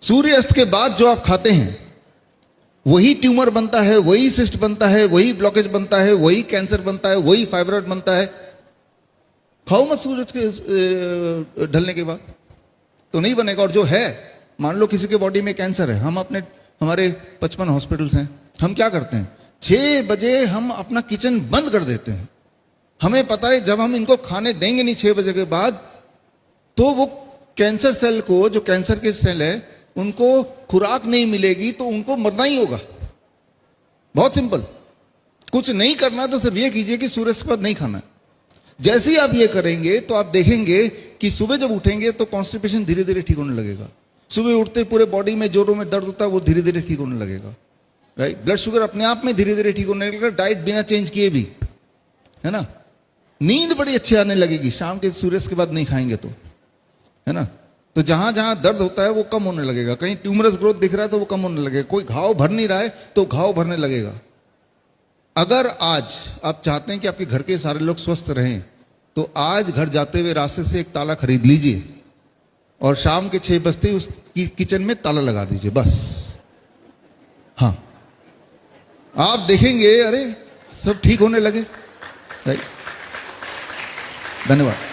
सूर्यास्त के बाद जो आप खाते हैं वही ट्यूमर बनता है, वही सिस्ट बनता है, वही ब्लॉकेज बनता है, वही कैंसर बनता है, वही फाइब्रॉइड बनता है। खाओ मत सूरज के ढलने के बाद, तो नहीं बनेगा। और जो है, मान लो किसी के बॉडी में कैंसर है, हमारे 55 हॉस्पिटल्स हैं, हम क्या करते हैं 6 बजे हम अपना किचन बंद कर देते हैं। हमें पता है जब हम इनको खाने देंगे नहीं 6 बजे के बाद, तो वो कैंसर सेल को, जो कैंसर के सेल है, उनको खुराक नहीं मिलेगी तो उनको मरना ही होगा। बहुत सिंपल, कुछ नहीं करना तो सिर्फ ये कीजिए कि सूर्य के बाद नहीं खाना। जैसे ही आप ये करेंगे तो आप देखेंगे कि सुबह जब उठेंगे तो कॉन्स्टिपेशन धीरे धीरे ठीक होने लगेगा। सुबह उठते पूरे बॉडी में जोड़ों में दर्द होता है, वो धीरे धीरे ठीक होने लगेगा। राइट, ब्लड शुगर अपने आप में धीरे धीरे ठीक होने लगेगा, डाइट बिना चेंज किए भी, है ना। नींद बड़ी अच्छी आने लगेगी शाम के सूर्य के बाद नहीं खाएंगे तो, है ना। तो जहां जहां दर्द होता है वो कम होने लगेगा, कहीं ट्यूमरस ग्रोथ दिख रहा है तो वो कम होने लगेगा, कोई घाव भर नहीं रहा है तो घाव भरने लगेगा। अगर आज आप चाहते हैं कि आपके घर के सारे लोग स्वस्थ रहें, तो आज घर जाते हुए रास्ते से एक ताला खरीद लीजिए और शाम के 6 बजते उस किचन में ताला लगा दीजिए, बस। हाँ, आप देखेंगे अरे सब ठीक होने लगे। धन्यवाद।